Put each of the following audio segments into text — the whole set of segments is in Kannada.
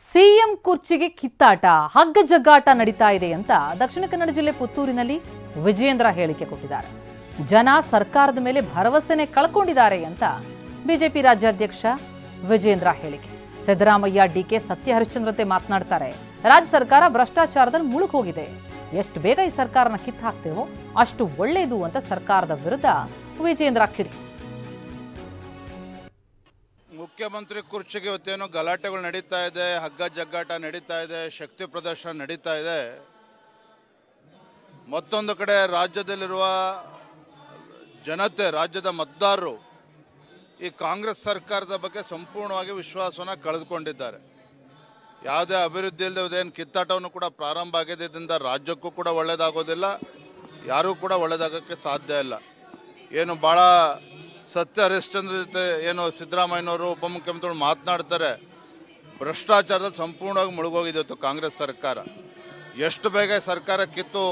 ಸಿಎಂ ಕುರ್ಚಿಗೆ ಕಿತ್ತಾಟ ಹಗ್ಗ ಜಗ್ಗಾಟ ನಡೀತಾ ಇದೆ ಅಂತ ದಕ್ಷಿಣ ಕನ್ನಡ ಜಿಲ್ಲೆ ಪುತ್ತೂರಿನಲ್ಲಿ ವಿಜಯೇಂದ್ರ ಹೇಳಿಕೆ ಕೊಟ್ಟಿದ್ದಾರೆ. ಜನ ಸರ್ಕಾರದ ಮೇಲೆ ಭರವಸೆನೆ ಕಳ್ಕೊಂಡಿದ್ದಾರೆ ಅಂತ ಬಿಜೆಪಿ ರಾಜ್ಯಾಧ್ಯಕ್ಷ ವಿಜಯೇಂದ್ರ ಹೇಳಿಕೆ. ಸಿದ್ದರಾಮಯ್ಯ ಡಿಕೆ ಸತ್ಯ ಹರಿಶ್ಚಂದ್ರತೆ ಮಾತನಾಡ್ತಾರೆ. ರಾಜ್ಯ ಸರ್ಕಾರ ಭ್ರಷ್ಟಾಚಾರದಲ್ಲಿ ಮುಳುಗಿ ಹೋಗಿದೆ. ಎಷ್ಟು ಬೇಗ ಈ ಸರ್ಕಾರನ ಕಿತ್ತು ಹಾಕ್ತೇವೋ ಅಷ್ಟು ಒಳ್ಳೆಯದು ಅಂತ ಸರ್ಕಾರದ ವಿರುದ್ಧ ವಿಜಯೇಂದ್ರ ಕಿಡಿ. ಮುಖ್ಯಮಂತ್ರಿ ಕುರ್ಚಿಗೆ ಇವತ್ತೇನೋ ಗಲಾಟೆಗಳು ನಡೀತಾ ಇದೆ, ಹಗ್ಗ ಜಗ್ಗಾಟ ನಡೀತಾ ಇದೆ, ಶಕ್ತಿ ಪ್ರದರ್ಶನ ನಡೀತಾ ಇದೆ. ಮತ್ತೊಂದು ಕಡೆ ರಾಜ್ಯದಲ್ಲಿರುವ ಜನತೆ, ರಾಜ್ಯದ ಮತದಾರರು ಈ ಕಾಂಗ್ರೆಸ್ ಸರ್ಕಾರದ ಬಗ್ಗೆ ಸಂಪೂರ್ಣವಾಗಿ ವಿಶ್ವಾಸವನ್ನು ಕಳೆದುಕೊಂಡಿದ್ದಾರೆ. ಯಾವುದೇ ಅಭಿವೃದ್ಧಿ ಇಲ್ಲದೇನು ಕಿತ್ತಾಟವನ್ನು ಕೂಡ ಪ್ರಾರಂಭ ಆಗಿದ್ದರಿಂದ ರಾಜ್ಯಕ್ಕೂ ಕೂಡ ಒಳ್ಳೆಯದಾಗೋದಿಲ್ಲ, ಯಾರೂ ಕೂಡ ಒಳ್ಳೆಯದಾಗೋಕ್ಕೆ ಸಾಧ್ಯ ಇಲ್ಲ. ಏನು ಭಾಳ ಸತ್ಯ ಹರಿಶ್ಚಂದ್ರ ಜೊತೆ ಏನು ಸಿದ್ದರಾಮಯ್ಯನವರು ಉಪಮುಖ್ಯಮಂತ್ರಿಗಳು ಮಾತನಾಡ್ತಾರೆ, ಭ್ರಷ್ಟಾಚಾರದಲ್ಲಿ ಸಂಪೂರ್ಣವಾಗಿ ಮುಳುಗೋಗಿದೆ ಕಾಂಗ್ರೆಸ್ ಸರ್ಕಾರ. ಎಷ್ಟು ಬೇಗ ಸರ್ಕಾರ ಕಿತ್ತು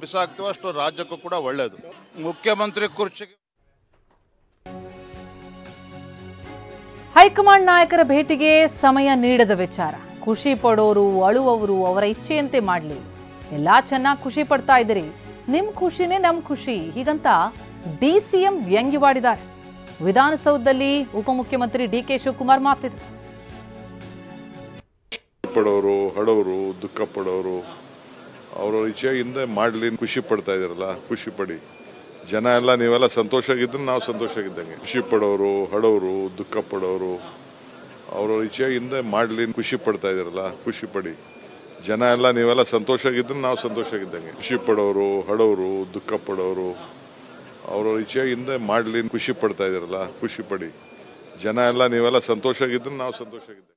ಬಿಸಾಕ್ತೀವೋ ಅಷ್ಟು ರಾಜ್ಯಕ್ಕೂ ಕೂಡ ಒಳ್ಳೆಯದು. ಮುಖ್ಯಮಂತ್ರಿ ಕುರ್ಚಿಗೆ ಹೈಕಮಾಂಡ್ ನಾಯಕರ ಭೇಟಿಗೆ ಸಮಯ ನೀಡದ ವಿಚಾರ. ಖುಷಿ ಪಡೋರು ಅಳುವವರು ಅವರ ಇಚ್ಛೆಯಂತೆ ಮಾಡಲಿ. ಎಲ್ಲಾ ಚೆನ್ನಾಗಿ ಖುಷಿ ಪಡ್ತಾ ಇದ್ದೀರಿ, ನಿಮ್ ಖುಷಿನೇ ನಮ್ ಖುಷಿ ಹೀಗಂತ ಡಿಸಿಎಂ ವ್ಯಂಗ್ಯವಾಡಿದ್ದಾರೆ. ವಿಧಾನಸೌಧದಲ್ಲಿ ಉಪಮುಖ್ಯಮಂತ್ರಿ ಡಿಕೆ ಶಿವಕುಮಾರ್ ಮಾತಿದ್ರು. ಪಡೋರು ಹಡೋರು ದುಃಖ ಪಡೋರು ಅವ್ರವ್ರ ಇಚ್ಛೆಯಿಂದ ಮಾಡಲಿ. ಖುಷಿ ಪಡ್ತಾ ಇದಾರಲ್ಲ, ಖುಷಿ ಪಡಿ. ಜನ ಎಲ್ಲ ನೀವೆಲ್ಲ ಸಂತೋಷವಾಗಿದ್ರೆ ನಾವು ಸಂತೋಷವಾಗಿದ್ದಂಗೆ. ಖುಷಿ ಪಡೋರು ಹಡೋರು ದುಃಖ ಪಡೋರು ಅವ್ರವ್ರ ಇಚ್ಛೆಯಿಂದ ಮಾಡಲಿ. ಖುಷಿ ಪಡ್ತಾ ಇದಾರಲ್ಲ, ಖುಷಿ ಪಡಿ. ಜನ ಎಲ್ಲ ನೀವೆಲ್ಲ ಸಂತೋಷವಾಗಿದ್ರೆ ನಾವು ಸಂತೋಷವಾಗಿದ್ದಂಗೆ. ಖುಷಿ ಪಡೋರು ಹಡೋರು ದುಃಖ ಪಡೋರು ಅವ್ರವ್ರ ಇಚ್ಛೆಯಿಂದ ಮಾಡಲಿ. ಖುಷಿ ಪಡ್ತಾ ಇದಾರಲ್ಲ, ಖುಷಿ ಪಡಿ. ಜನ ಎಲ್ಲ ನೀವೆಲ್ಲ ಸಂತೋಷವಾಗಿದ್ರೆ ನಾವು ಸಂತೋಷವಾಗಿದ್ದಂಗೆ.